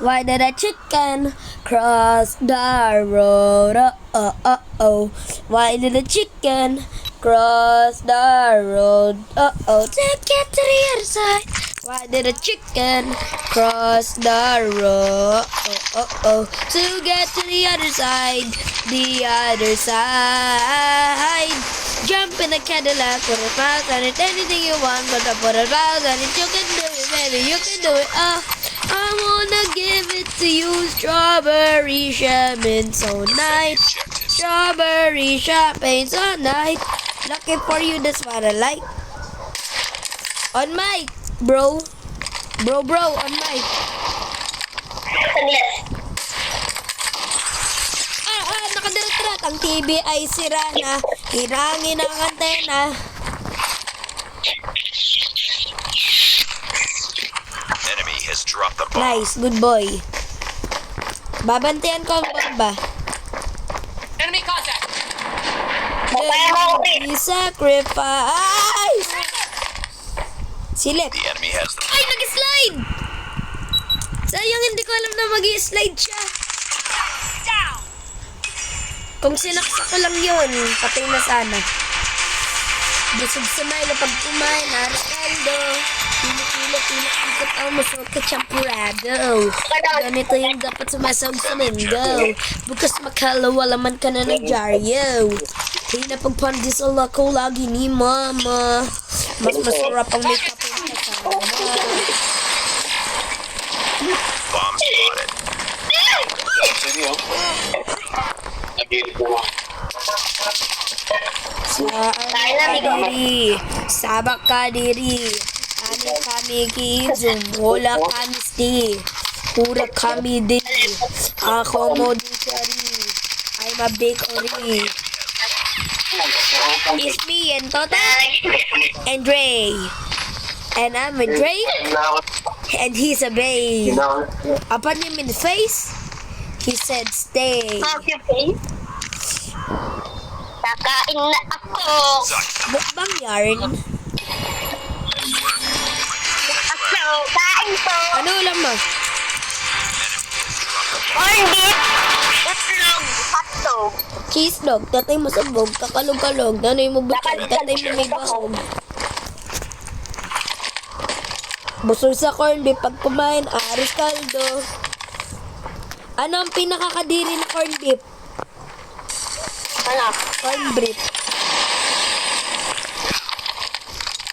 Why did a chicken cross the road? Why did a chicken cross the road? To get to the other side. Why did a chicken cross the road? To get to the other side. The other side. Jump in a Cadillac, put a mouse on it, anything you want, but I put a mouse on it, you can do it, baby, you can do it, I wanna give it to you, strawberry champagne so nice, strawberry champagne so nice, lucky for you, that's what I like. On mic, bro, on mic. Nakadirat-rat ang TV ay sira na, hinangin ang antena. Enemy has dropped the bomb. Nice, good boy. Babantayan ko ang bomba. Enemy contact! Then we sacrifice. Silip. The enemy has the Ay, nag-slide! Sayang, hindi ko alam na mag-slide siya. Kung sinaksak ko lang yun, patay na sana. Busog sa Milo pag kumain, Arcaldo. Pila-ikot ang masok ka champurado. Ganito yung dapat sumasawag sa linggo. Bukas makalawa laman ka na ng jaryo. Pinapagpandisal ako lagi ni mama. Mas masarap ang makeup yung kasama. bomb spotted. Sabak ka diri. Ani kami kizum, wala kami sti. Pura kami diri. Ako mo diri. I'm a bakery. It's me and Tota and Dre. And I'm a Drake. And he's a babe. Upon him in the face, he said stay. Kakain na ako. Mukbang yarn. Ako, kain po. Ano ulam mo? Corn beef, itlog, hotdog. Cheese dog, tatay mo sabog, kakalog-kalog, nanay mo butog, tatay mo may bahog. Busog sa corn beef, pag kumain, aris kaldo. Ano ang pinakakadiri na corn beef? Ano? Corn beef.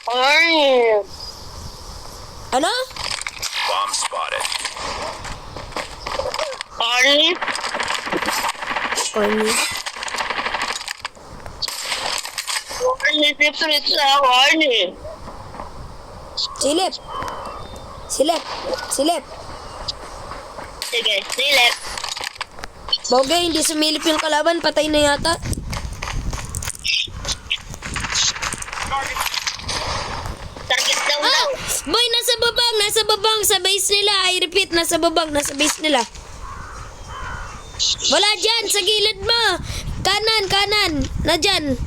Corn. Ano? Bomb spotted. Corn. Corn beef. Corn different sa corn eh. Silip. Silip. Silip. Sige, silip. Bogey, hindi sumilip yung kalaban, patay na yata. Target down daw. Boy, nasa babang, sa base nila. I repeat, nasa babang, nasa base nila. Wala dyan, sa gilid mo. Kanan, na dyan.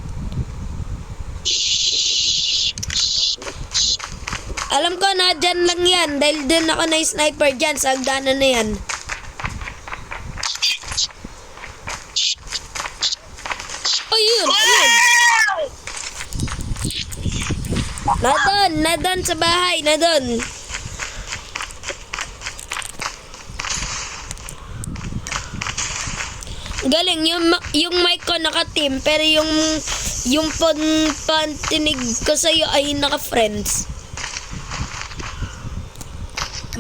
Alam ko na dyan lang yan, dahil dun ako na sniper dyan, sa hagdanan na yan. Oh, yun. Na doon sa bahay, na doon. Galing, yung mic ko naka-team, pero yung pantinig ko sa'yo ay naka-friends.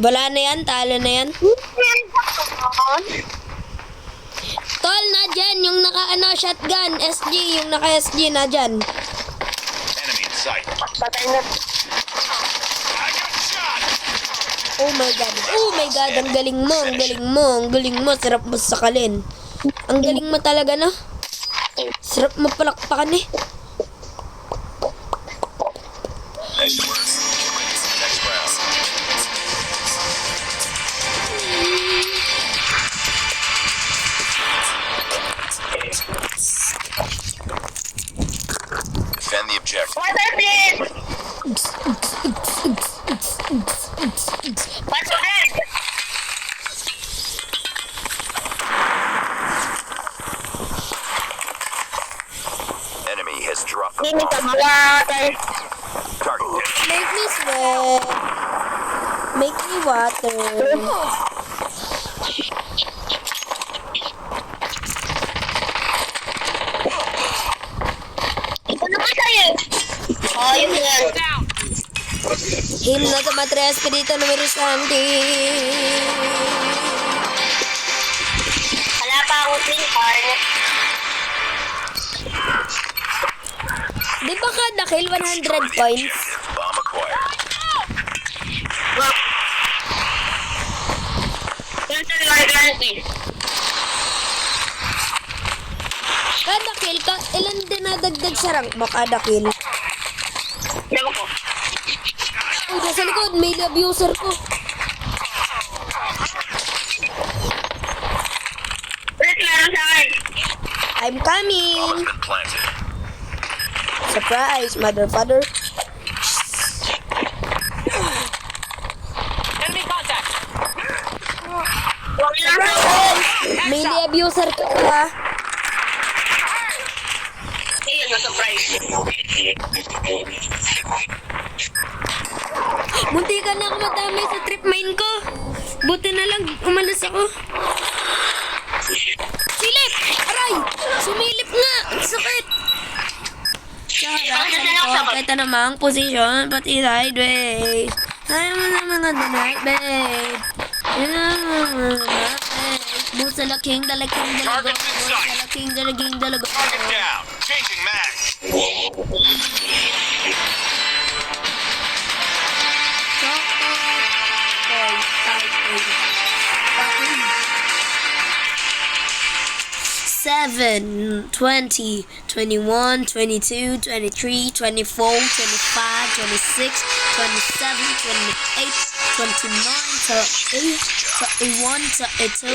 Wala na yan, talo na yan. Tol, na dyan, yung shotgun, SG, yung naka-SG na dyan. Enemy in sight. Patay na. I got shot. Oh my god, ang galing mo, sarap mo sakalin. Ang galing mo talaga, no? Sarap mo palakpakan eh. Nice work. Next round. Defend the objective. Water please. Water please. Give me some water. Target down. Make me sweat. Make me water. Ano ba sa'yo? Oh, yun yan. Down. Himno sa Matre Espirito Numero Santi. Wala pa akong clean card. Di ba kada kill 100 points? Bomb acquired. Yun sa Lord. Kada kill ka, ilan dinadagdag sa rank mo kada kill? Ewan ko. Uy, nasa likod, may abuser ko. Ulit meron sa akin. I'm Bomb coming. has been planted. Surprise, mother father. Enemy contact. Huwag lang sa akin. May abuser ka pa. Ayun, na-surprise. Munti ka na ako madamay sa trip mine ko. Buti na lang, umalis ako. Silip! Aray! Sumilip nga! Ang sakit! Kita namang posisyon, pati sideways. Ayaw mo na mga donut, babe. Busa laking dalaking dalago. Busa laking dalaking dalago. Target down. Changing mag. Seven, 20, 21, 22, 23, 24, 25, 26, 27, 28, 29, 30, 31, 32,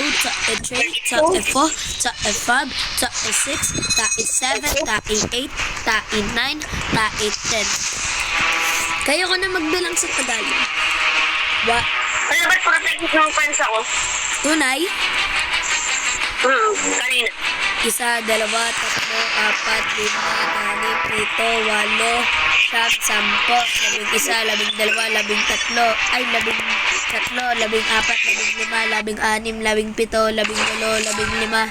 33, 34, 35, 36, 37, 38, 39, 10. Kayo ko na magbilang sa Tagalog. What? Ano ba't protected ng friends ako? Tunay? Kanina. Isa, dalawa, tatlo, apat, lima, anim, pito, walo, siyam, sampo, labing isa, labing dalawa, labing tatlo, labing tatlo, labing apat, labing lima, labing anim, labing pito, labing walo, labing lima,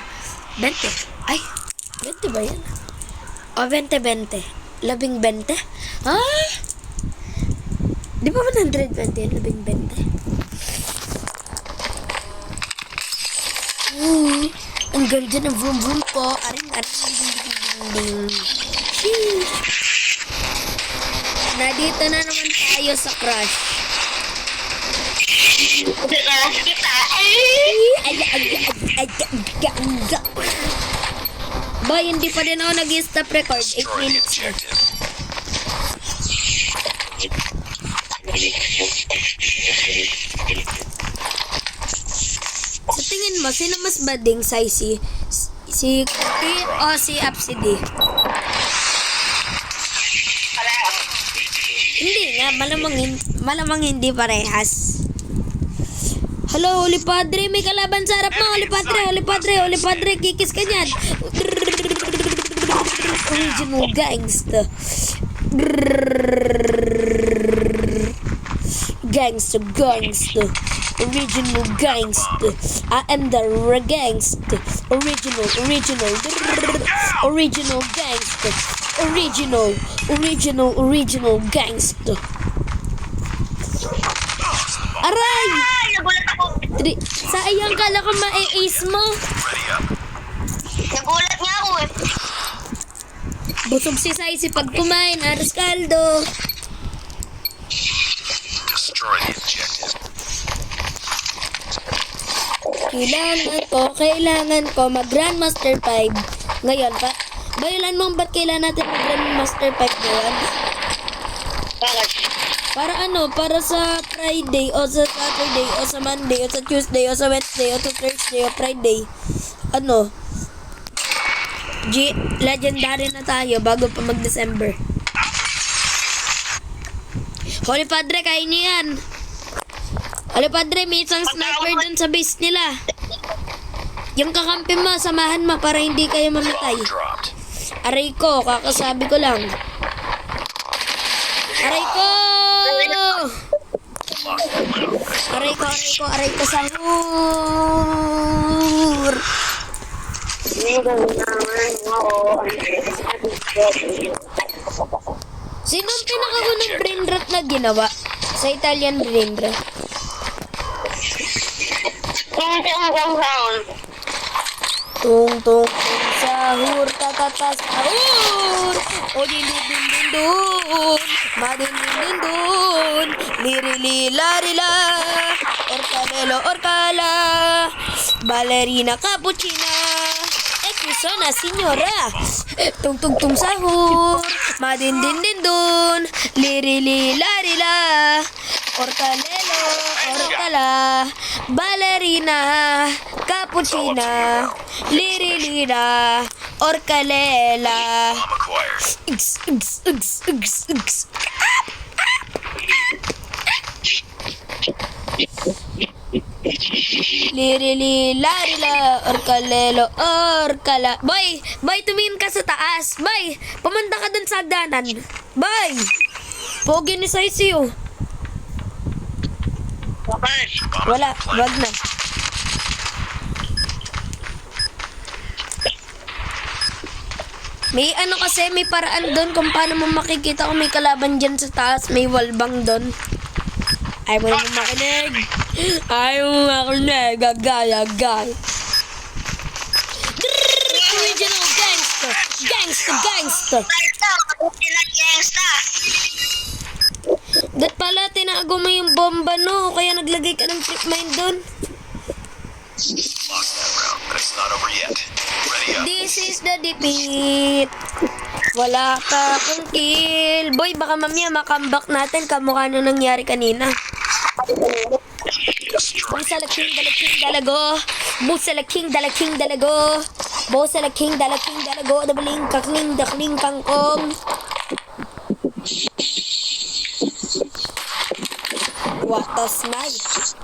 20. Ay, 20 ba yan? O, 20. Labing 20? Ah? Di ba 120 yan? Labing 20? Ang ganda ng vroom vroom ko. Aring, ding. Sheesh. Nandito na naman tayo sa crush. Crush kita. Boy, hindi pa din ako nag-stop record. 8 Destroy the minutes. objective. Sa tingin mo, sino mas bading si Kuti o si Absidy? Hindi nga, malamang hindi parehas. Hello, Holy Padre, may kalaban sa harap mo. Holy Padre, kikis ka niyan. Original gangster. Gangster. Original gangster. I am the gangster. Original gangster. Original gangster. Aray! Ay, nagulat ako. Sayang kala ko ma-ace mo. Ready up. Nagulat nga ako eh. Busog si Saisi pag kumain. Aras kaldo. Destroy the objective. Kailangan ko mag Grandmaster 5 ngayon pa. Bayalan mo ba't kailangan natin mag Grandmaster 5 ngayon? Bakit? Para para sa Friday o sa Saturday o sa Monday o sa Tuesday o sa Wednesday o sa Thursday o Friday. Legendary na tayo bago pa mag-December. Holy Padre, kain niyo yan. Holy Padre, may isang sniper dun sa base nila. Yung kakampi mo, samahan mo para hindi kayo mamatay. Bomb dropped. Aray ko, kakasabi ko lang. Aray ko! Aray ko, sahur! Sino ang pinakaunang brain rot na ginawa? Sa Italian brain rot. Tung tung tung sahur, tatatas sahur. O din din din din dun, madin din din dun. Lirili larila, orkalelo orkala, ballerina cappuccina. Sana senyora. Tung tung tung sahur, madin din din dun, lirili larila, orkalelo orkala, ballerina cappuccina, lirilira orkalela. Bomb acquired. Ugs, ugs, ugs, ugs, ugs. Lirili larila orkalelo orkala. Boy, tumingin ka sa taas. Boy, pumunta ka dun sa hagdanan. Boy, pogi ni Saisio. Wala, wag na. May ano kasi, may paraan doon kung paano mo makikita kung may kalaban dyan sa taas. May wallbang doon. Ayaw mo naman makinig. Ayaw mo makinig. Agay. Original gangster. Gangster. Dat pala, tinago mo yung bomba, no? Kaya naglagay ka ng trip mine doon. Lost that round, but it's not over yet. Ready up. This is the defeat. Wala ka kang kill. Boy, baka mamaya makambak natin kamukha nung nangyari kanina. Destroy Busa la king dalago. Busa la king dalago. Busa la king dalago. Dabaling dakling kangkong. Watas nice.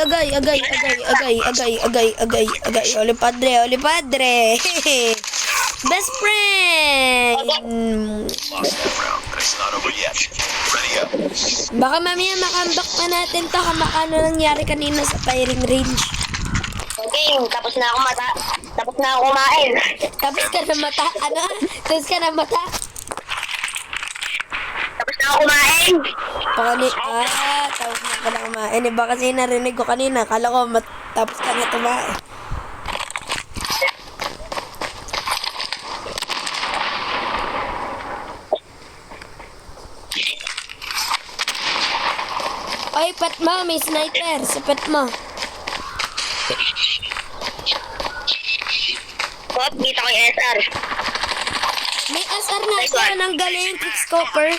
Agay. Oli padre. Best friend. Lost that round, but it's not over yet. Ready up. Baka mamaya makambak pa natin to kamakano nangyari kanina sa firing range. Okay, tapos na ako kumain. Tapos ka na mata. Ano? Tapos ka na mata. Tapos na ako kumain. Tapos na pala kumain. Iba kasi narinig ko kanina. Kala ko tapos ka na tumain. Ay, pet mo. May sniper sa pet mo. Pop, dito ko yung SR. May SR na siya. Ang galing. Quickscoper.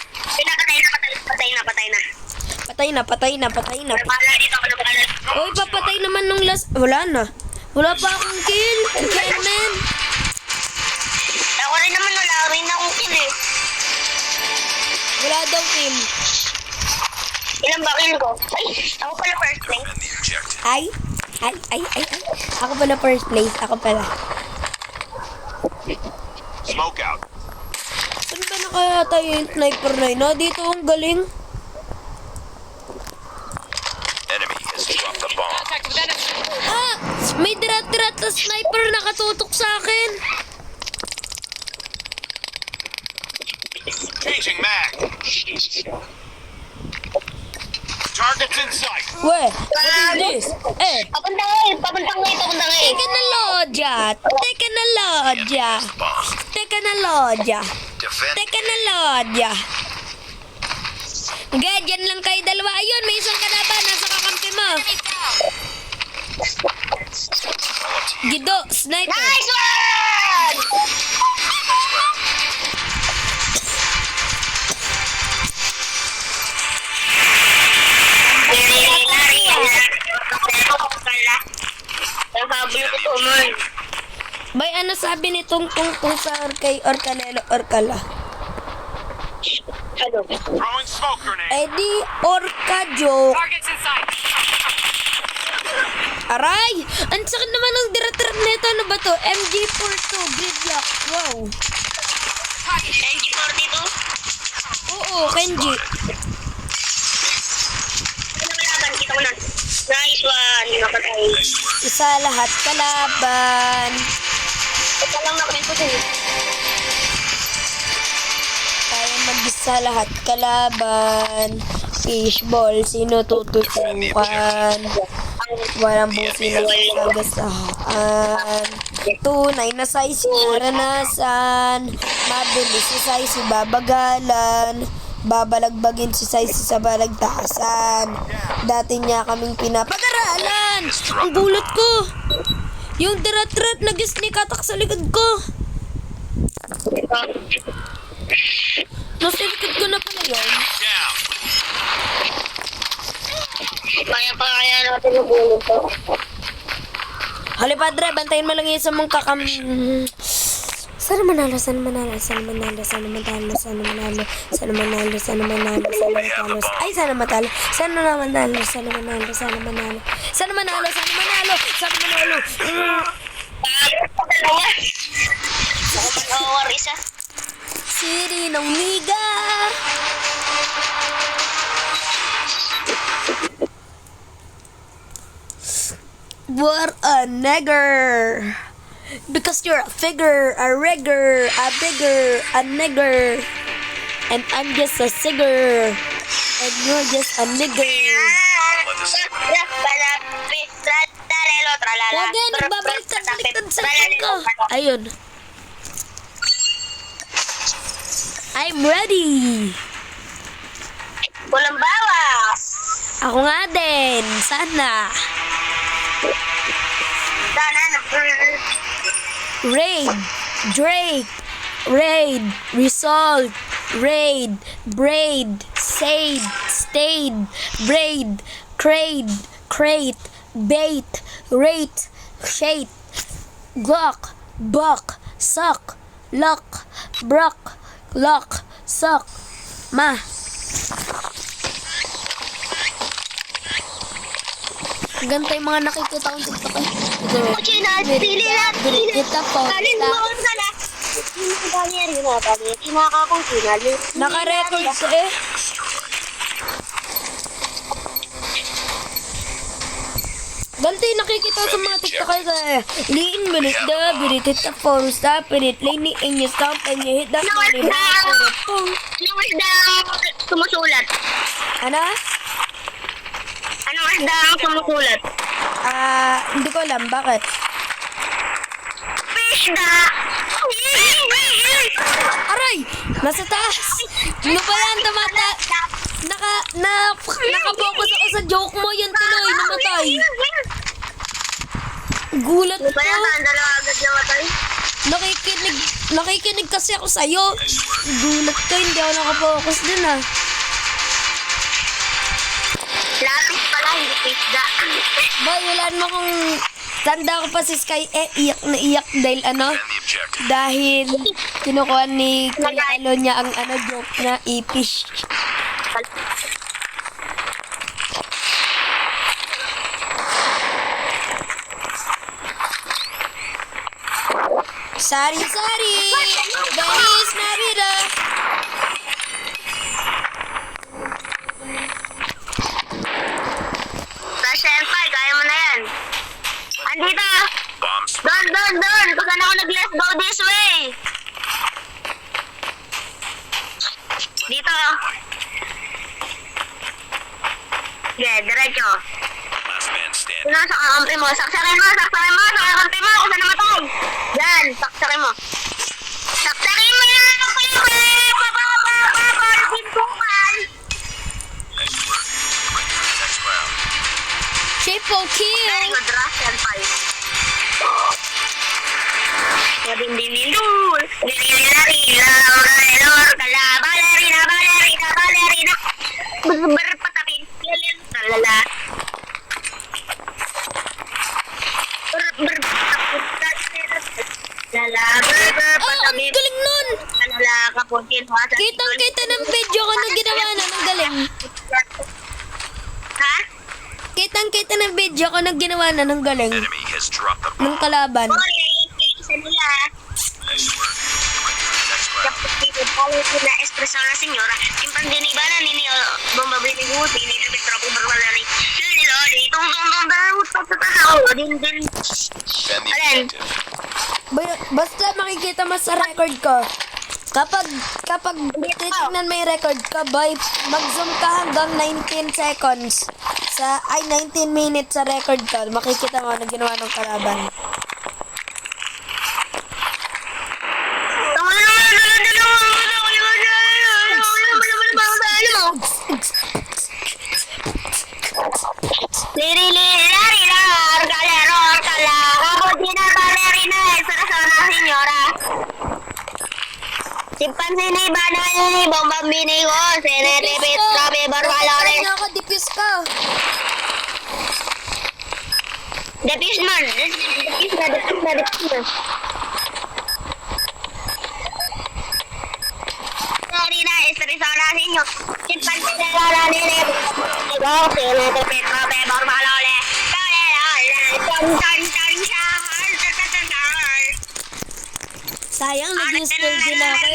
Patay na. Wala, dito ako nabala. Uy, papatay naman nung last. Wala na. Wala pa akong kill. Chairman. Ako rin naman, wala rin akong kill eh. Wala daw kill. Ilang ba kill ko? Ay, ako pala first place. And the objective. Ay. Ako pala first place. Ako pala. Smoke out. Saan ba nakayata yung sniper na yun? Dito ang galing. Enemy has dropped the bomb. Contact with enemy. May dirat-dirat na sniper nakatutok sa akin. Changing mag. Targets in sight. What is this? Papunta ngayon. Teka na lodya. Defend. Okay, dyan lang kayo dalawa. Ayun, may isang kalaban. Nasa kakampi mo. Gido, sniper. Nice one! Bay, ano sabi ni Tung Tung Tung sa kay Orkalelo Orkala? Ano? Throwing smoke grenade. Eddie Orca joke. Targets in sight. Aray! Ang sakit naman ng diratrat nito. Ano ba to? MG42 Gridlock. Wow. NG42? Oo, Kenji. Ano laban? Kita ko na. Nice one. Nakatay. Isa lahat kalaban. Ito lang nakwento din. Kaya mag-isa lahat kalaban. Fishball, sino tututukan? Walang busi na sagasaan. Tunay na size naranasan. Mabilis si size babagalan. Babalagbagin si size sa balagtasan. Dati niya kaming pinapag-aralan. Ang gulat ko. Yung dirat-rat nag-sneak attack sa likod ko. Nasa likod ko na pala yun. Down. Kaya natin yung bulong to. Hali padre, bantayin mo lang yun sa mong kakam... Sana manalo, sana manalo, sana manalo, sana manalo, sana manalo, sana manalo, sana manalo, sana manalo, ay sana matalo, sana manalo, sana manalo, sana manalo, sana manalo, sana manalo, sana manalo. Dalawa. Ako mag-awar isa. City ng Miga. What a nigger. Because you're a figure, a rigger, a bigger, a nigger. And I'm just a sigger. And you're just a nigger. Huwag yan, nagbabaliktad-baliktad sa likod ko. Ayun. I'm ready. Walang bawas. Ako nga din. Sana. Sana na. Raid, Drake, Raid, Result, Raid, Braid, Sade, Stayed, Braid, Crade, Crate, Bait, Rate, Shade, Glock, Buck, Suck, Luck, Bruck, Luck, Suck, Ma. Gantay mga nakikita kong TikTok eh. China, pili lang. Ito po. Kalin mo ako sa lahat. Kinaka kong China. Naka-record ko eh. Gantay nakikita sa mga TikTokers eh. Lean minute the minute hit the phone, stop it, lean it and you stop and you hit the money. Anong isda sumusulat? Ano? Anong isda ang sumusulat? Hindi ko alam bakit. Isda! Aray! Nasa taas! Ano ba yan? Naka-focus ako sa joke mo. Yan tuloy, namatay. Gulat Di ba ko. yan? Dalawa agad namatay? Nakikinig kasi ako sa'yo. Gulat ko, hindi ako nakafocus dun ah. Lapis pala, hindi isda. Boy, wala naman kung... Tanda ko pa si Sky, iyak na iyak dahil ano? Defend the objective. Dahil kinukuha ni Kalalo niya ang joke na ipish. Sari-sari! Dahis na vida! Senpai, kaya mo na yan. Andito! Bombs. Doon! Kung saan ako nag-let's go this way! Dito! Yeah, diretso. Last man standing. Sino sa kakampi mo? Saksakin mo! Sa kakampi mo! Kung saan namatay! Yan! Saksakin mo! Saksakin mo yan! Nice work. Ready for the next round. Triple Very kill! good, Ross, Senpai. Wadindinilul, lililarila, orelor, kalabalarina, balerina, berpatapin, lilin, lalala. Oh, ang galing nun! Lalala, kapuntin, Kitang-kita ng video ko lang kita ng video ko na ginawa na ng galing Enemy has dropped the ng bomb. kalaban. Oh, isa nila. Nice work. Ready for the next round. Dapat dito, pala sila espresso na senyora. Timpan din iba na nini, bomba binigod, binigod, tropo, barbalari. Lili, loli, tung, din. Defend the Alin? objective. Basta makikita mo sa record ko. Kapag titignan mo yung record ko, boy, mag-zoom ka hanggang 19 seconds. 19 minutes sa record ko. Makikita mo na ginawa ng kalaban. Simpansin ni Bana ni bomba binigo, senetipit, sabi barbalore. Ano ako, dipis ka. Depis man. Sorry na, estresa na ninyo. Simpansin ni Bana ni binigo, senetipit, sabi barbalore. Sayang, nag-install din ako.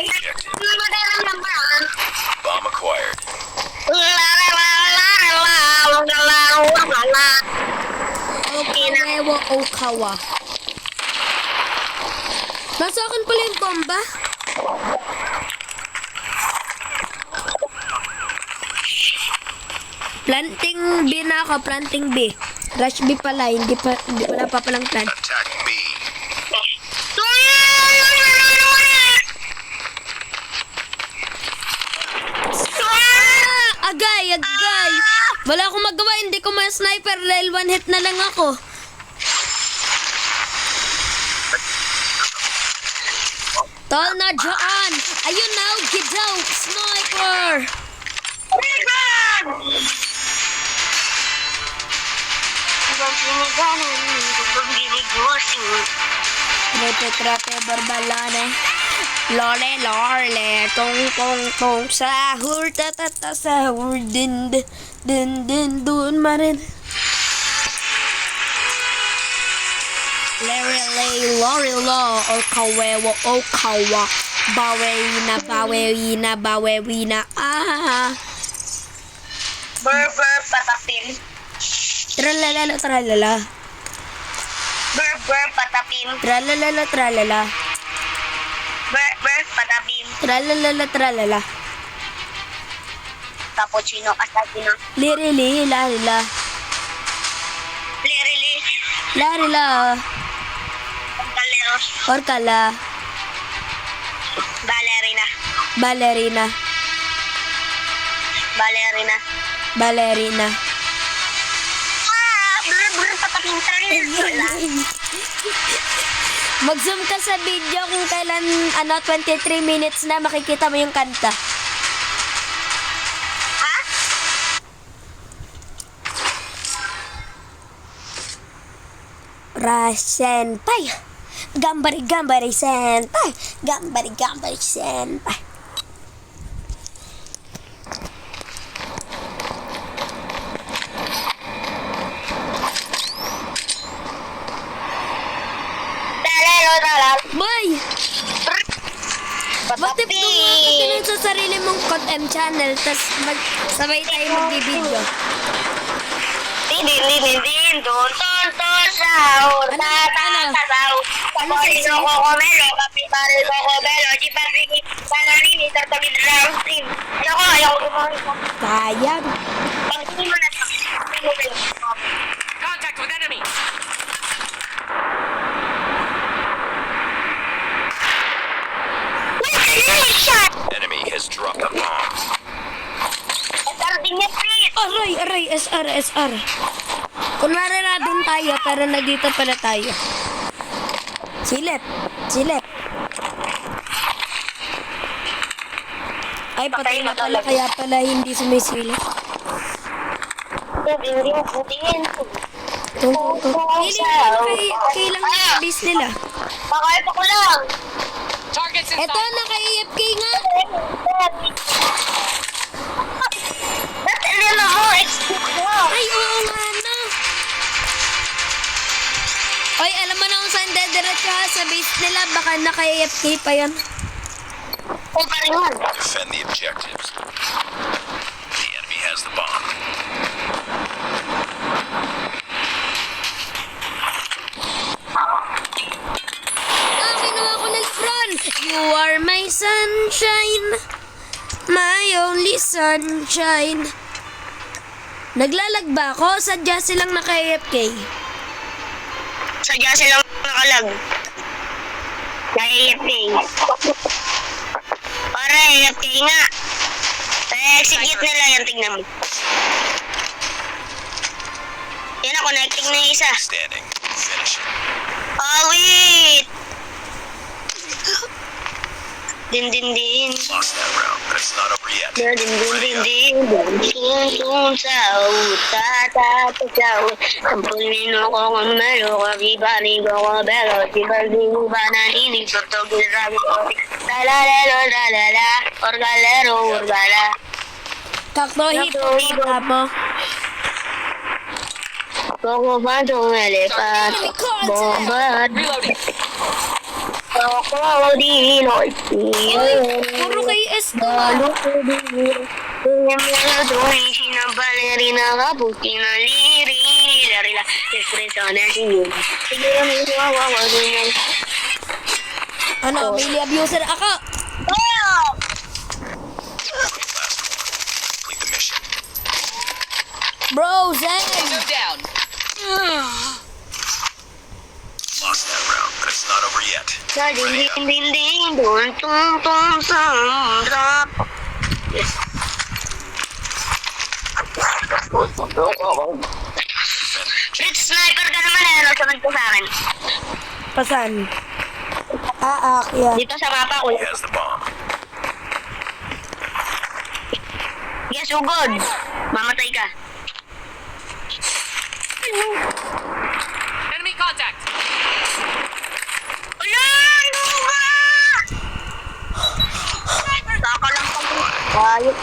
Bomb acquired. Okawewa Okawa. Nasa akin pala yung bomba. Planting B na ako, planting B. Rush B pala, hindi wala pa palang plant. Attack B. Agay! Wala akong magawa, hindi ko ma-sniper dahil one hit na lang ako. Tol na dyan! Ayun na, gidaw! Sniper! Trape, barbalane. Lole, tong, sahur, tatata, sahur, din, dun, marin. Lore, or kawewa, bawewina, Burr, patapin. Tralala. Burr, patapin. Tralala. Burr, patapin. Tralala. Cappuccino, asagino. Lirili, larila. Lirili. Larila. Galeros. Orkala. Ballerina. Burr, patapin. Mag-zoom ka sa video kung kailan 23 minutes na makikita mo yung kanta. Ha? Senpai. Gambari senpai. Gambari senpai. Boy! What if gumawa ka sa sarili mong content channel tas sabay tayo magbibideo? Din, don, sahur, sahur. Paborito ko komelo, kapitari ko komelo, jipagigi, pananini, tartagin round stream. Ayaw ko. Sayang. Pag hindi mo na Contact with enemy. Enemy has dropped the bomb. Aray, SR. Kunwari na doon tayo, pero nandito pala tayo. Silip. Ay, patay na pala, kaya pala hindi sumisilip. Kailang yung base nila. Bakit ako lang? Targets in Eto, sight. naka-AFK nga. Ba't hindi mo excuse mo? Ay, oo nga na. mo na kung saan dediretso ha, sa base nila. Baka naka-AFK pa yan. O pa rin yun. Defend the objectives. The enemy has the bomb. Kinuha ko na Lebron. You are my sunshine. My only sunshine. Naglalag ba ako? Sadya silang naka-AFK. Sadya silang nakalag. Na-AFK. Para AFK nga. Na-execute nila yan, tignan mo. Yan na, connecting na yung isa. Standing. Finish it. Oh, wait! Din. Lost that round, but it's not over yet. Din. Tung sa utatapasaw. Sampulin ako kung malo. Kabibalik ako belo. Sibalding ba naninig. Pagtog grabe ko. Talalala. Orgala. Takto, hipo mo. Koko pantong elepat. Bombard. Reloading. Koko dinoy. Puro kay S ka. Balerina kaputi na liri. Larila. Espresso na siyo. Siguro may wawawa ganyan. Ano, Amelia abuser ako. Oh! Last one. Complete the mission. Bro, Zen. Move down. Lost that round, but it's not over yet. Ready up. Din, dun, tung, sang, drop. Red sniper ka naman eh, ano sunod ko sa akin? Pasan? Yan. Dito sa mapa ko. He has the bomb. Yes, ugod. Mamatay ka. Enemy contact. Ayan! Luga! Saka lang pag ayop.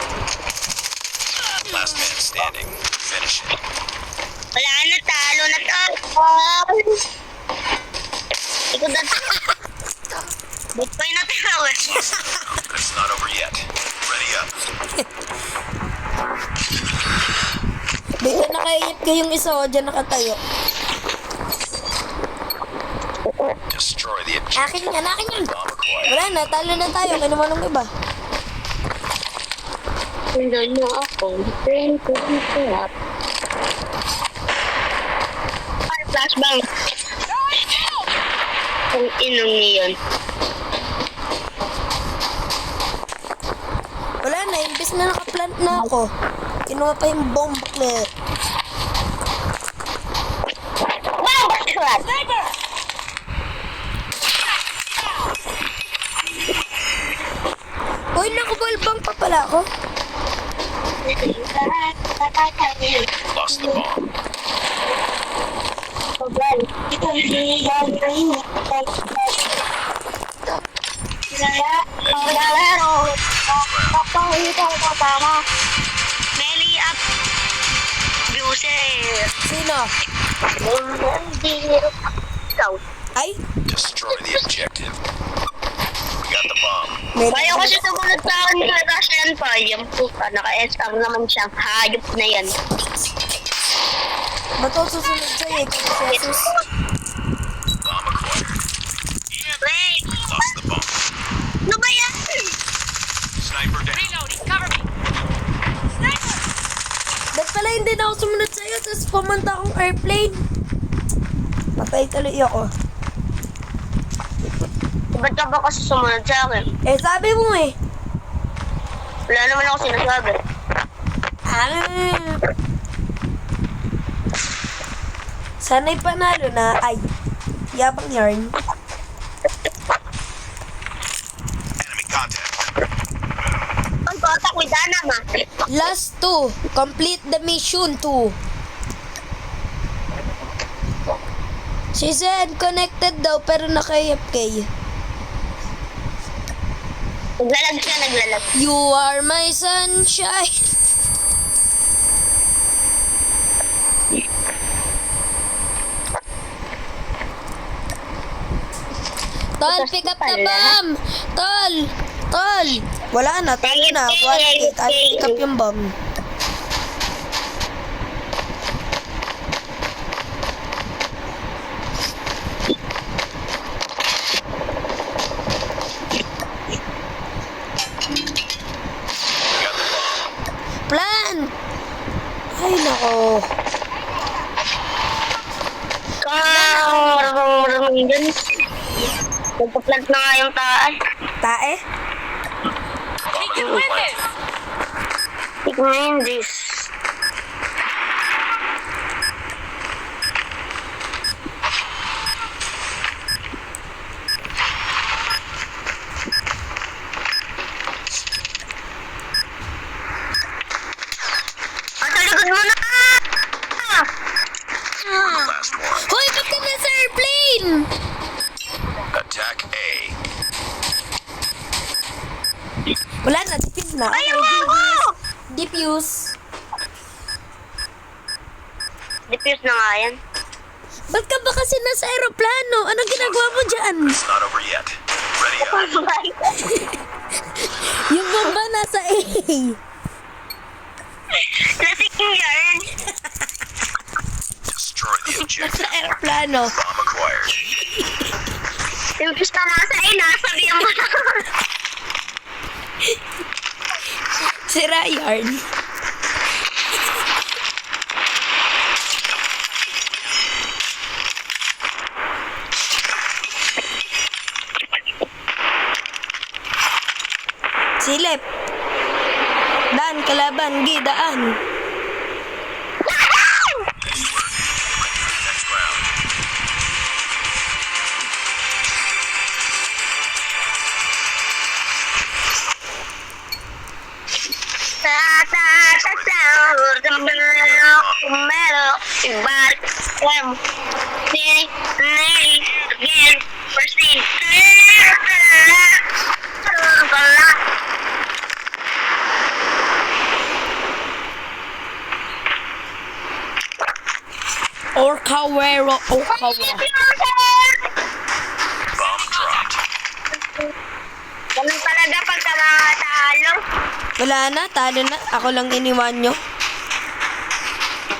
Last man standing. Finish it. Wala na, talo na to. Ikot na to. Bukpay na tayo eh. Lost that round, but it's not over yet. Ready up. Dito nakaiyip kayong isa o dyan nakatayo. Destroy the objective. Akin yan. Bomb acquired. Wala na, talo na tayo. Kaya naman ng iba. Sundan mo ako. Ay, flashbang. Ang inong niyon. Wala na, imbis na nakaplant na ako. Kinuha pa yung bomb clip. Wow! Shot! Uy, nakubalbang pa pala ako. Lost the bomb. Melly up. Abuser. Sino? Ikaw. Ay? Destroy the objective. We got the bomb. May Kaya kasi sumunod sa akin sa Russian pa. Yung puta, naka-SR naman siya. Hayop na yan. Ba't ako susunod sa'yo? Ikaw si Jesus. Bomb acquired. Wait! Lost the bomb. Ano ba yan? Sniper down. Reloading. Cover me. Ba't pala hindi na ako sumunod sa'yo? Tapos pumunta akong airplane. Patay tuloy ako. Ba't ka ba kasi sumunod sa akin? Eh, sabi mo eh. Wala naman ako sinasabi. Sana'y panalo na. Ay, yabang yarn. Enemy contact. Ang kontak with Dana ma. Last 2. Complete the mission 2. Si Zed connected daw pero naka-AFK. Naglalag siya, naglalag. You are my sunshine. Tol, pick up the bomb! Tol! Tol! Wala na, tayo na. Quality. Tayo pick up yung bomb. Plan! Ay, nako. Marunong dyan. Nagpa-plant na nga yung taas. Tae? We can win this. Tignan this. Ang sa likod mo na! Last one. Hoy, ba't ka nasa airplane? Attack A. Wala na, defuse na. Ayaw mo! Defuse. Defuse na nga yan. Ba't ka ba kasi nasa aeroplano? Anong ginagawa mo dyan? It's not over yet. Ready up. Yung bomba nasa A. Lasing yan. Destroy the Nasa objective. aeroplano. Bomb acquired. Yung gusto nasa sabihan mo na. Sira yarn. Silip. Dan, kalaban, gidaan. Next round. Orcawero, Orcawa. Bomb dropped. Ganun talaga pagka mga talo. Wala na, talo na. Ako lang iniwan nyo.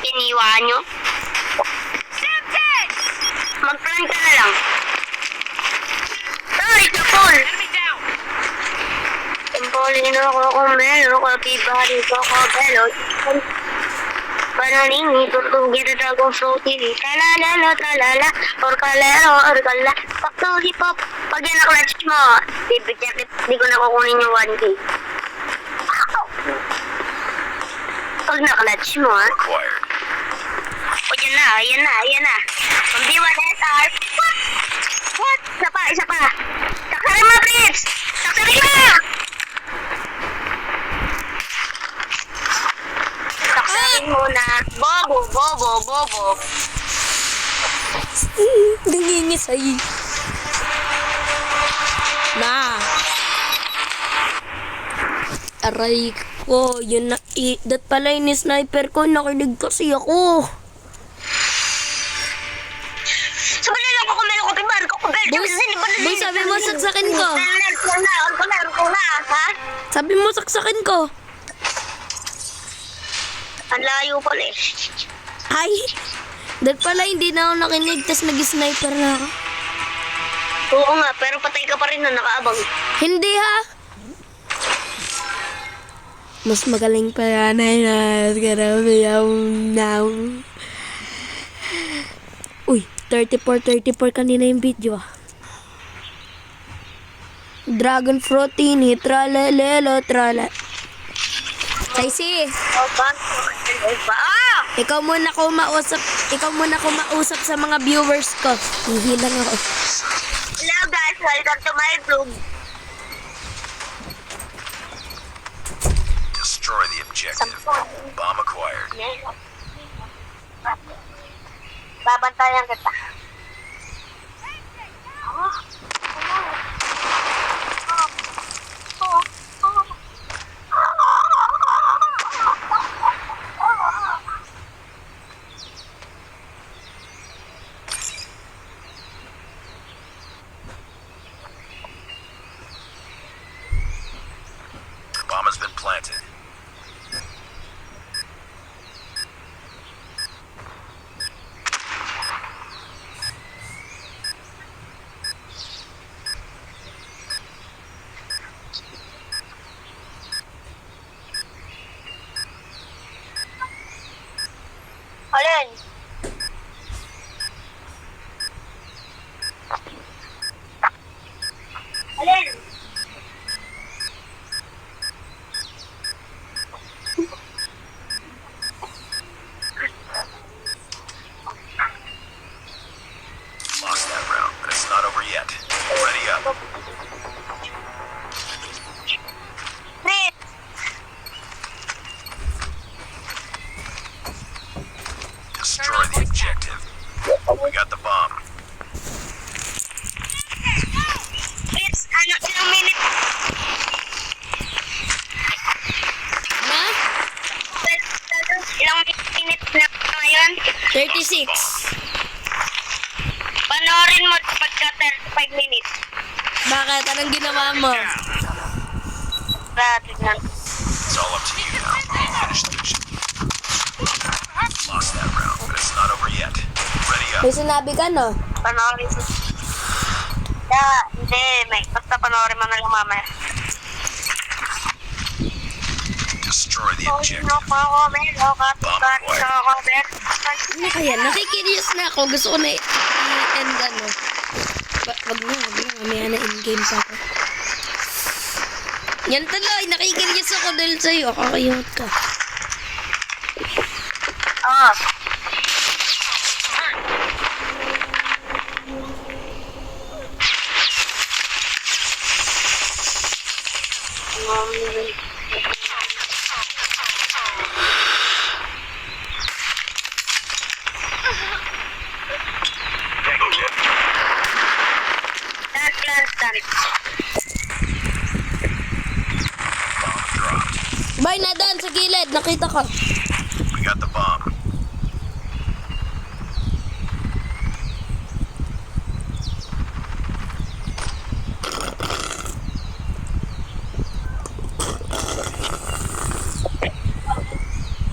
Iniwan nyo. Mag-plan ka na lang. Ay, kapol! Enemy down. Tempolino ko kumelo, kapibari ko kabelo. Pananingi, tutugin na dragong fruity. Talalala, talala, orkalero, orkala. Pakto, hip-hop. Pag yan na-clutch mo, di ko nakukunin yung 1K. Pag na-clutch mo, ha? Acquired. O, yan na. Pambiwa na SR. What? Isa pa. Saksarin mo, Prince! Saksarin mo! Saksarin mo na. Bobo. Nangingisay. Na. Aray ko, yun na. Dat pala yung sniper ko. Nakinig kasi ako. Sabi na lang ako meron ko pibar ko kubel. Boy, sabi mo saksakin ko. Ko na, ha? Sabi mo saksakin ko. Ang layo pala eh. Ay. Dat pala hindi na ako nakinig. Tas nag-sniper na ako. Oo nga, pero patay ka pa rin na nakaabang. Hindi ha. Mas magaling pa yan ay now. Uy, 34 kanina yung video ah. Dragon fruity ni tralalelo trala. Stacy, ikaw muna ko mausap sa mga viewers ko. Hihilang ako. Hello guys, welcome to my vlog. Destroy the objective. Bomb acquired. Babantayan kita. panoorin mo pagka 35 minutes. Bakit? Anong ginawa mo? Tignan. It's all up to you now. Finish the mission. Lost that round, but it's not over yet. Ready up. May sinabi ka, no? Panoorin mo. Hindi. Basta panoorin mo na lang mamaya. Destroy the objective. Ano kaya? Nakikirious na ako. Gusto ko na i-end ano. Wag na. Mamaya na in-game pa ako. Yan tuloy. Nakikirious ako dahil sa'yo. Kakayot ka. Ah. Bomb dropped. Bay, nadan sa gilid. Nakita ko. We got the bomb.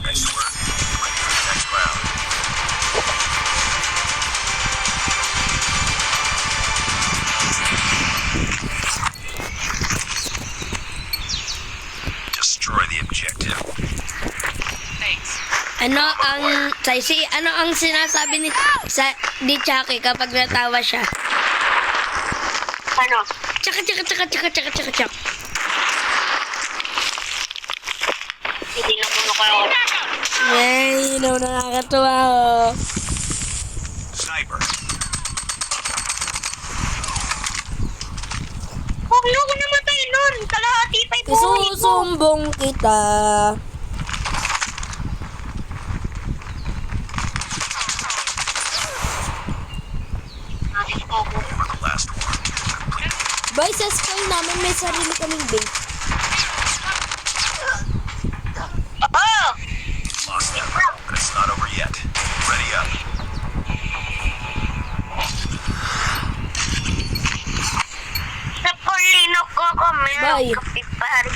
Nice work. Ready for the next round. Destroy the objective. Thanks. Ano ang sinasabi ni Chucky kapag natawa siya? Ano? Chaka. Hindi na puno kayo. Ay, nakakatuwa oh. Sniper. Huwag na ako namatay nun. Kalahati pa yung buhay ko. Isusumbong kita. You were the last one. Boy, sa school namin may sarili kaming base. Oh! Lost that round, but it's not over yet. Ready up. Sa Polino ko Bye. meron kapipari.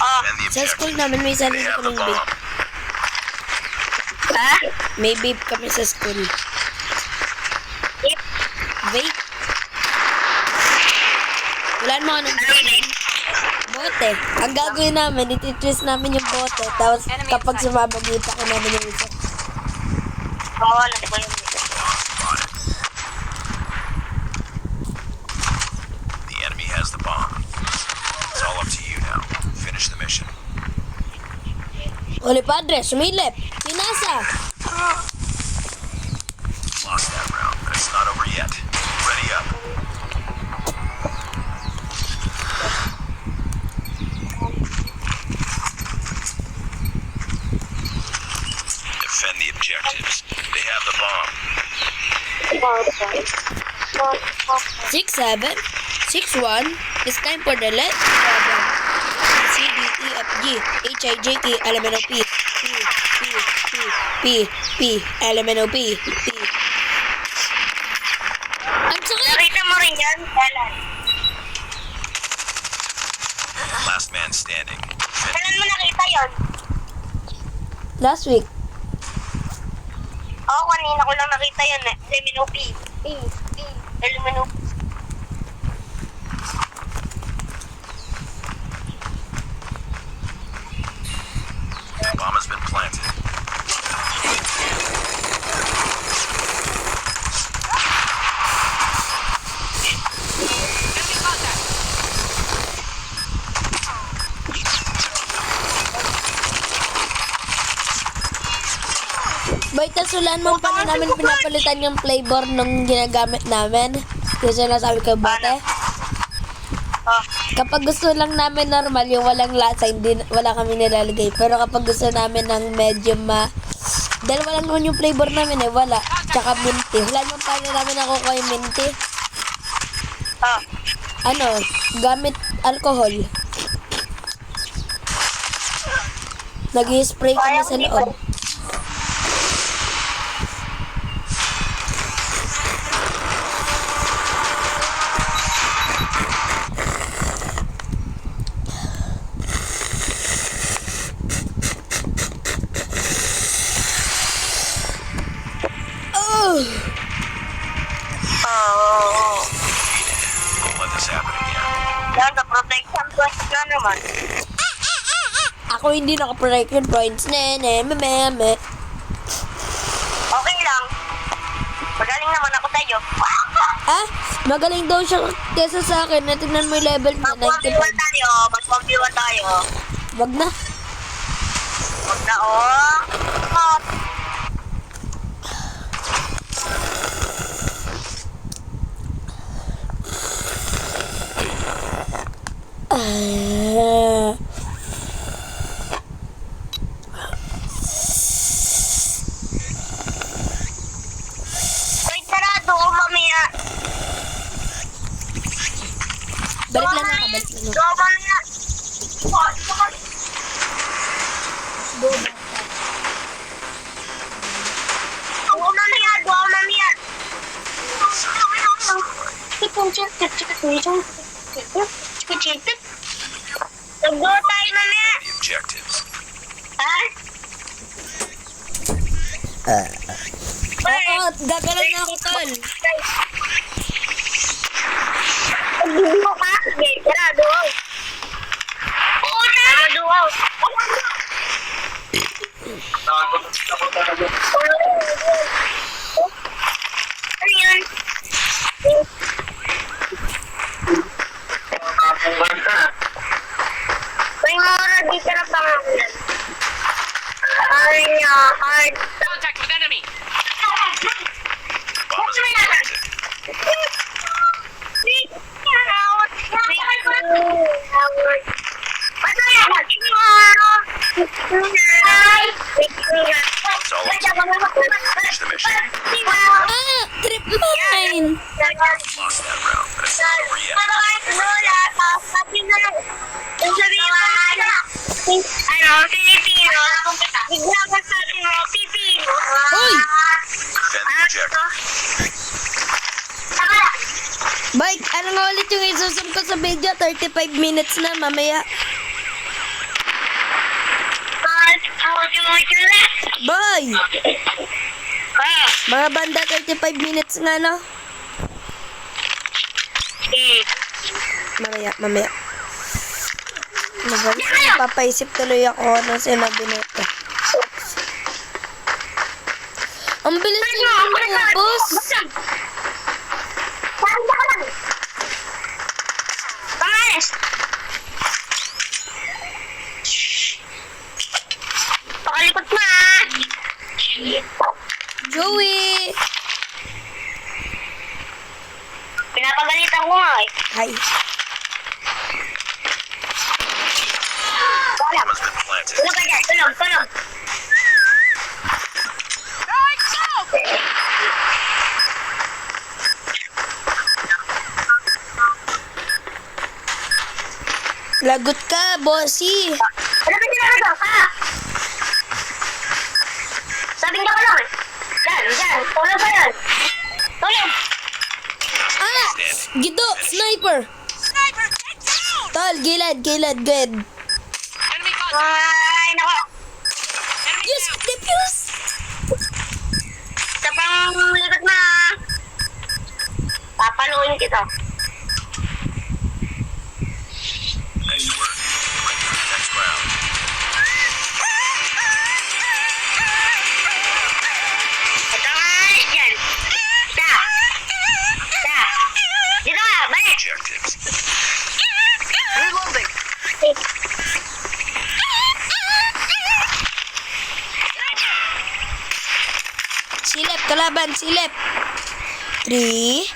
Oh. Defend the Sa objective. school namin may They sarili have the kaming bomb. babe. Ha? May babe kami sa school. Vape? Wala mo anong bote. Ang gagawin namin, ititwist namin yung bote. Tapos kapag sumabagita ko namin yung isa. Oo, alam ko yun. Spotted. The enemy has the bomb. It's all up to you now. Finish the mission. Holy Padre, sumilip! Pinasa! Lost that round, but it's not over yet. Ready up. Defend the objectives. They have the bomb. 6-7, 6-1. It's time for the let's problem. C, D, E, F, G, H, I, J, K, element of P, element of P. Ang sakit! Nakita mo rin yan? Kailan? Last man standing. Kailan mo nakita yun? Last week. Oo, kanina ko lang nakita yun eh. Element P. Element of P. The bomb has been planted. Enemy contact. Boy, tasulan mo paano namin pinapalitan yung flavor nung ginagamit namin. Yung sinasabi ko bote. Oh. Kapag gusto lang namin normal, yung walang lasa, wala kami nilalagay. Pero kapag gusto namin ng medyo dahil wala naman yung flavor namin eh, wala. Tsaka minty. Wala naman paano namin nakukuha yung minty. Oh. Ano, gamit alcohol. Nag-spray kami sa loob. Oo. Don't let this happen again. Yan, na-protection quest na naman. Ako hindi naka-protection points. Meme. Okay lang. Magaling naman ako sa'yo. Ah, magaling daw siya kesa sa akin. Natignan mo yung level niya, Mag-1v1 95. tayo. Mag-1v1 tayo. Wag na. Huwag na, oh. Oh. Ah. Wait, sarado ko mamaya. Balik lang ako, balik lang ako. Doon mamaya. Doon mamaya, doon mamaya. Nag-go tayo mamaya. The objectives. Ha? Oo, gagalan na ako, tol. Nag-go ka? Sige, sarado. Oo na! Sarado. Ano yan? May mura dito na pangalan. Ay, hard. Contact with enemy. Bomb has been planted. Finish the mission. Ah, trip mine. Lost that round, but it's not over yet. Ano, Pilipino? Bigla ka sabi mo, Pilipino. Uy! Defend the objective. Bike, ano nga ulit yung isusum ko sa video? 35 minutes na, mamaya. Boy! Mga banda, 35 minutes nga, no? Mamaya. Napapaisip tuloy ako ng sinabi nito. Ang bilis nila umubos. Pakalikot na! Joey! Pinapagalitan ko nga eh. Hi. Bomb has been planted. Tulog ka dyan, tulog. Lagot ka, bossy. Ano ba sinakagaw ka? Sabing ka ko lang eh. Dyan. Tulog ka yan. Tulog. Ah! Gido! Sniper! Tol, gilad, good. Enemy contact. Ay, nako. Enemy Yes, down. defuse! Sa pang likod na. Papaluin kita. Nice work. Ready for the next round. Ito nga, dyan. Da. Dito nga, balik. Objectives. Reloading. Silip, kalaban, silip. 3,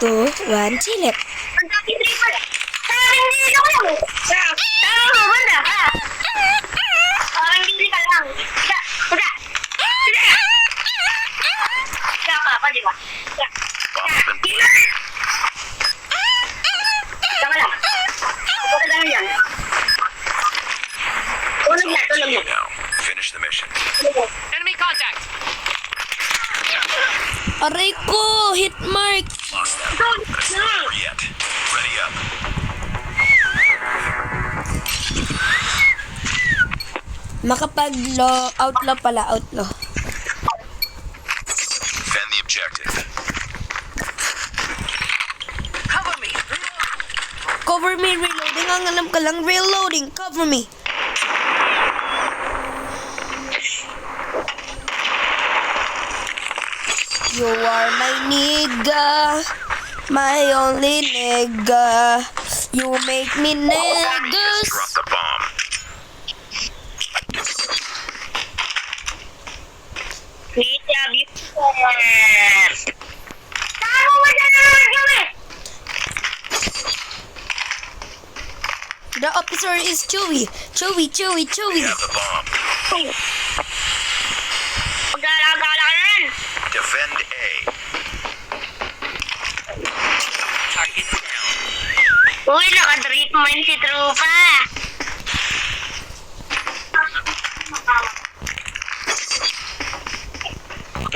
2, 1, silip. Ang dami triple. Sabi dito ko lang. Tama mo, banda. Hindi ka lang. Tiga. Tiga ka, di ba? Bomb has been planted. Tama lang. Huwag ka lang yan. Tulog na. You now. Finish the mission. Enemy contact. Aray ko! Hit mark! Lost that round, but it's not over yet. Ready up. Outlaw pala, outlaw. Defend the objective. Cover me, reloading. Ang alam ka lang, reloading. Cover me. You are my nigga, my only nigga. You make me Just niggas. drop the bomb. We love you. Tama mo dyan na gawin! The officer is Chewy. Chewy, Chewy, We Chewy. have the bomb. Paglalagala ka na rin. Defend A. Target down. Uy, nakadrip man si Trupa.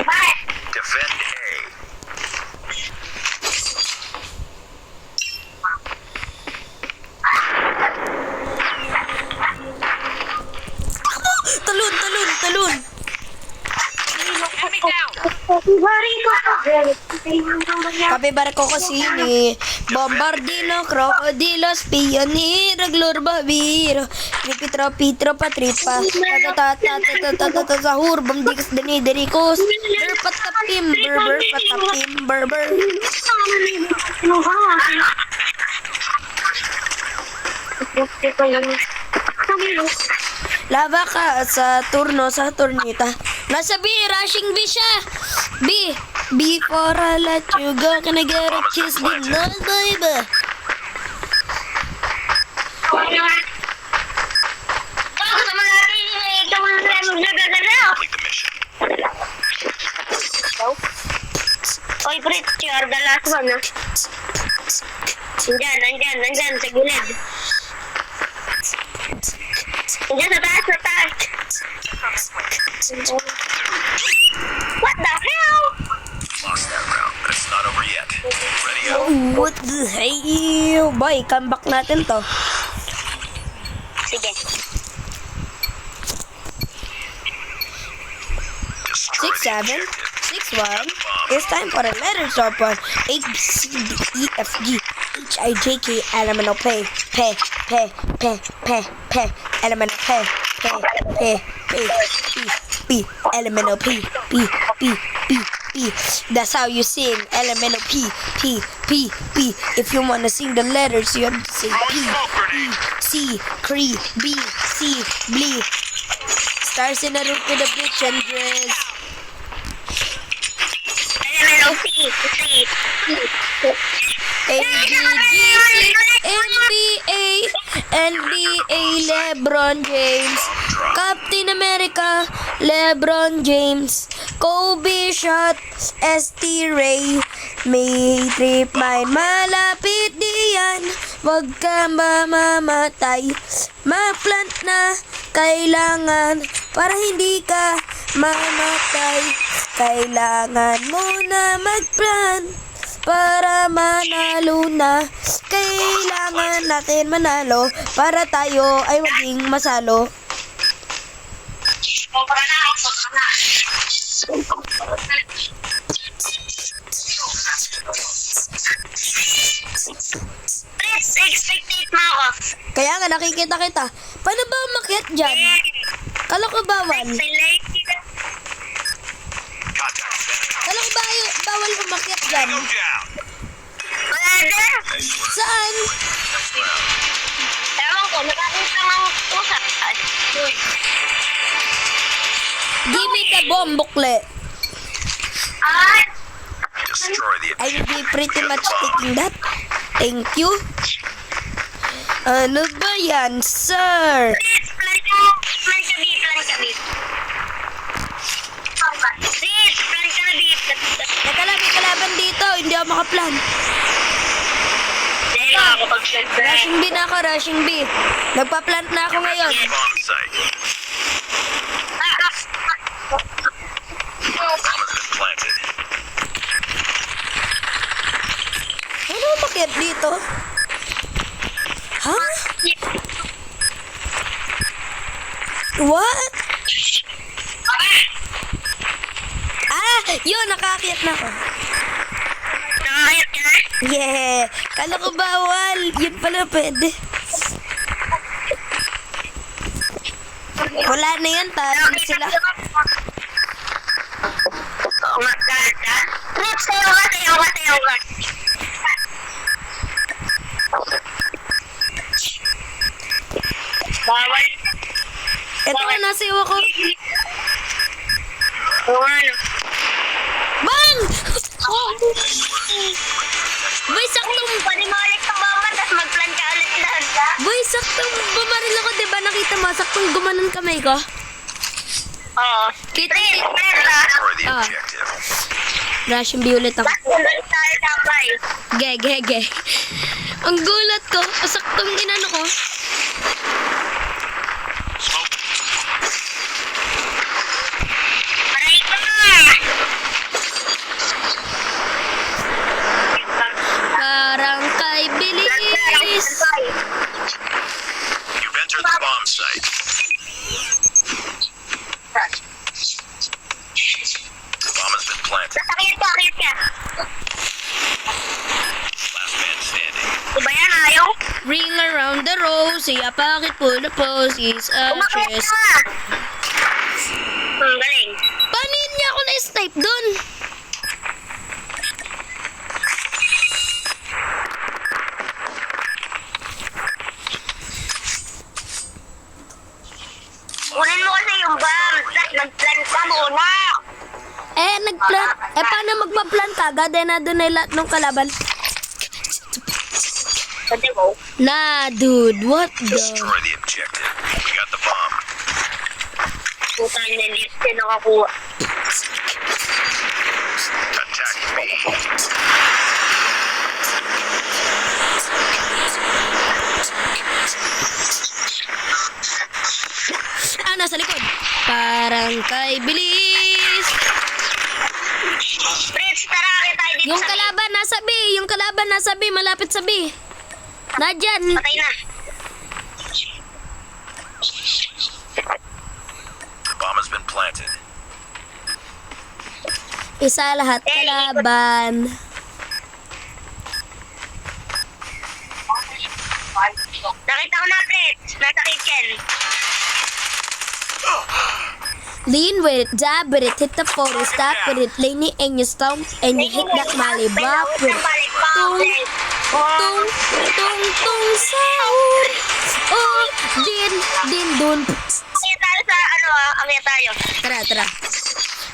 Bakit? Defend A. Takbo! Talon, talon, talon. Enemy down. Bari ko. Kapibara ko kasi ni Bombardino, Crocodilos, Pionero, Glorbaviro, Tripitro, Pitro, Patripa, Tatatatatatatatatata, Sahur, Bamdikas, Danidericos, Berpatapim, Berpatapim, Berber. Lava ka sa turno sa turnita. Nasa B, rushing B siya. B, before I let you go, can I get a kiss? Good night, baby. Complete the mission. Oy, Brit, you are the last one, ha? Nandyan, sa gilid. Nandyan, sa taas. What the hell? Lost that round, but it's not over yet. Ready up. What the hell? Boy, comeback natin to. Sige. Destroy 6, the 7, objective. 6, 1. It's time for the letters to open. A, B, C, D, E, F, G, H, I, J, K, L, M, N, O, P, elemental P, elemental P. That's how you sing elemental P. If you wanna sing the letters, you have to say P, E, C, Cree, B, C, B. Stars in a room with a bitch and dress. A, B, G, C, NBA, NBA, LeBron James, Captain America, LeBron James, Kobe shot, ST Ray, may trip mine, malapit diyan, wag ka mamamatay, ma-plant na kailangan, para hindi ka mamatay, kailangan mo na mag-plant, para manalo na, kailangan natin manalo para tayo ay maging masalo. Please, expectate mo ako. Kaya nga nakikita kita. Paano ba umakyat dyan? Kala ko bawal. Contact with enemy. Kala ko bawal umakyat dyan. Go down. Wala na. Saan? Next round. Ewan ko, nakakita ng pusa. Uy. Give me the bomb booklet. Ay! Destroy the I will objective. be pretty much taking that. Thank you. Ano ba yan, sir? Please, plan ka beat. Please, plan ka na beat. Teka lang, may kalaban dito. Hindi ako makaplan. Hindi ako pag-plan. Rushing B na ako, rushing B. Nagpa-plant na ako ngayon. Bomb site. Bomb has been planted. Ano umakyat dito? Ha? What? Ah, yun, nakaakyat na ako. Nakakayat ka na? Yeah! Kala ko bawal. Yun pala pwede. Wala na yan. Talo na sila. Oo nga, kata. Next, tayo ka. Bawal. Ito nga, nasiw ako. Oo nga, no. Bang! Boy, saktong... Pwede mo ulit ang bomba, tapos mag-plan ka ulit doon. Boy, saktong bumaril ako, diba? Nakita mo, saktong gumanon kamay ko. Oo. Kita Pre, mo. Destroy the Ah. objective. Russian violet ako. ulit tayo sabay. Ge. Ang gulat ko, saktong inano ko. Aray ko na! Parang kay bilis. You've entered the bomb site. The bomb has been planted. Sakit ka. Last man standing. Diba yan, ayaw? Ring around the rosy, a pocket full of posies, a Umakit chest. ka! Galing. Paano yun niya ako na-snipe dun? Kunin mo kasi yung bomb, tapos mag-plan ka muna. Nagplan. Paano magpa-plan ka? Gada na doon ay lahat ng kalaban. Pwede mo? Dude, what the? Destroy the objective. We got the bomb. Putang ina, list ka nakakuha. Attack me. Nasa likod. Parang kay bilis. Prince, tara, tayo dito Yung sa kalaban nasa B, malapit sa B. Nadyan. Patay na. The bomb has been planted. Isa lahat kalaban. Nakita ko na, Prince. Nasa kitchen. Lean with it, dab with it, hit the photo, stop with it, lean it and you stomp and you hit that molly bop with it. Tung, tung, sahur. Oh, din, dun. Kaya tayo sa, kaya tayo. Tara.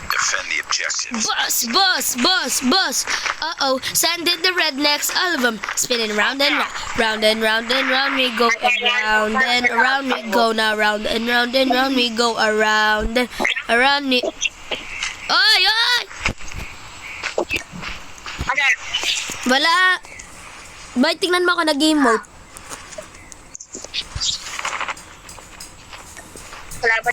Defend the objective. Boss. Uh-oh, sanded the rednecks, all of them, spinning round and round and round and round we go, and round and around we go, now round and round and round we go, around me. Oy! Asan? Wala. Bay, tingnan mo ako nag-game mode. Wala ba?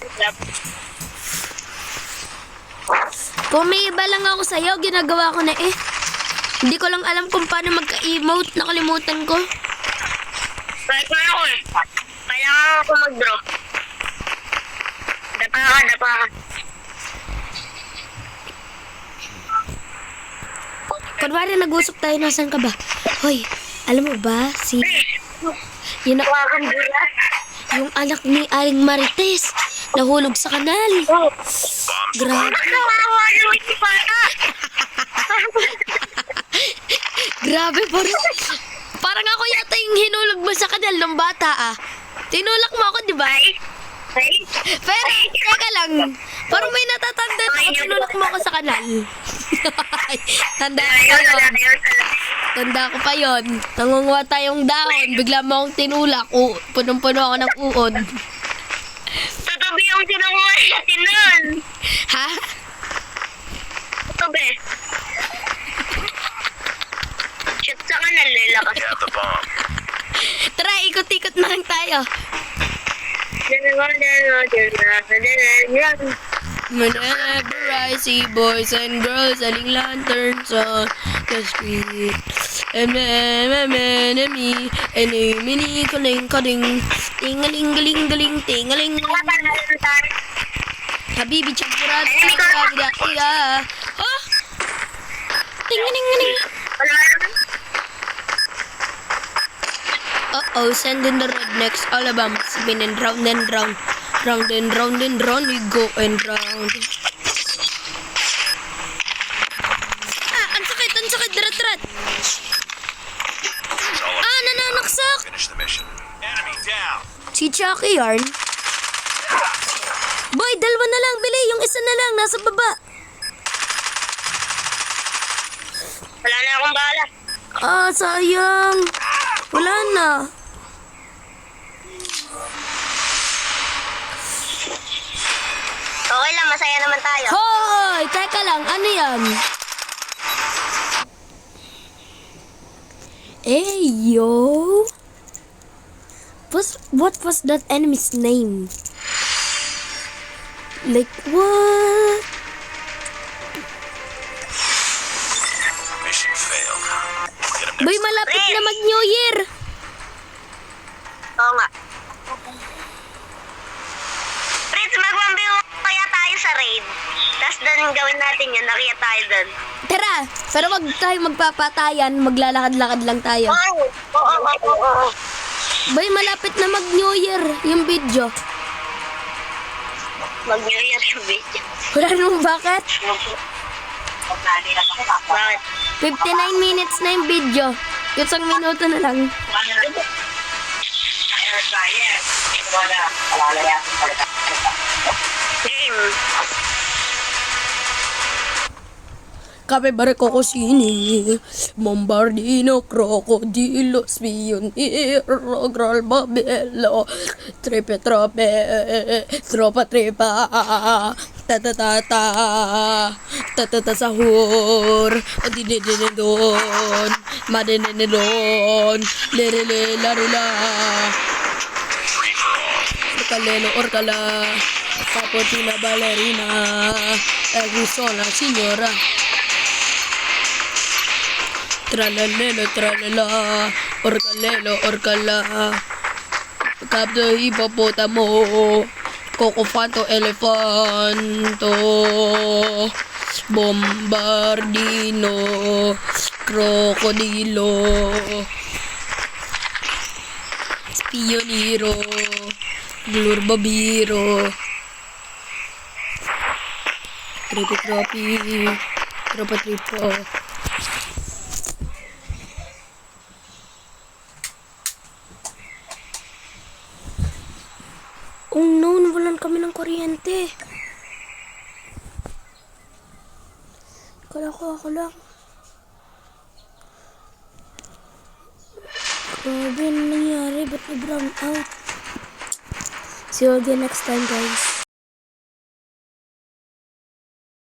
Kung may iba lang ako sa'yo, ginagawa ko na eh. Hindi ko lang alam kung paano magka-emote. Nakalimutan ko. Kahit na ako eh. Kailangan ako mag-draw. Dapa ka. Kunwari nag-usap tayo, nasan ka ba? Hoy, alam mo ba, yun na, Wagang bulat. yung anak ni Aling Marites, nahulog sa kanal. Bombs Grabe. Kawawa naman si Pata. Grabe po rin. Parang ako yata yung hinulog mo sa kanal ng bata ah. Tinulak mo ako, di ba? Pero, teka lang. Parang may natatanda na ako, tinulak mo ako sa kanal. Tanda ko pa yon. Nangunguha tayong dahon, bigla mo akong tinulak. Punong-puno ako ng uod. Tutubi yung tinunguha natin nun. Ha? Tutubi. Shoot sa kanan, lalakas. You have the bomb. Tara, ikot-ikot na lang tayo. Whenever I see boys and girls selling lanterns on the street, and me, and mini kaling, tingaling, tingaling. Habibi champurado, iya. Oh! Tingaling. Wala naman. Uh-oh, send in the rednecks, Alabama, spinning round and round. Round and round and round, we go and round. Ang sakit, drat. It's all up Nananaksak! to finish the mission. Enemy down. Si Chucky yarn. Boy, dalawa na lang, bili. Yung isa na lang, nasa baba. Wala na akong bala. Sayang. Wala na. Okay lang, masaya naman tayo. Hoy! Teka lang, ano yan? Yo. What was that enemy's name? Like, what? Mission failed. Get him Boy, next. malapit na mag-New Year. Oo nga. Prince, mag-1v1 kaya tayo sa raid. Tapos doon gawin natin yun, nakita tayo doon. Tara, pero wag tayo magpapatayan, maglalakad-lakad lang tayo. Oo. Boy, malapit na mag-New Year yung video. Mag-New Year yung video. Wala nung bakit? Bakit? 59 minutes na yung video. Isang minuto na lang. Game. Capibara Cocosini, Bombardino, Crocodilo, Spionero, Gral Babello, Trepe, Tropa, Tatata Sahur, Dinidon, Madinidon, Lirele, Larila, Free for all. Orcalelo, Orcala, Capotina, Ballerina, Agusola, Signora. Tralalelo, tralala, orcala, Capto hipopotamo, Cocofanto, elefanto, Bombardino, Crocodilo, Spioniro, Glurbabiro, Tropa Tripo. Oh no, nawalan kami ng kuryente. Kala ko ako lang. Grabe, ano nangyari? Ba't na-brown out? See you again next time, guys.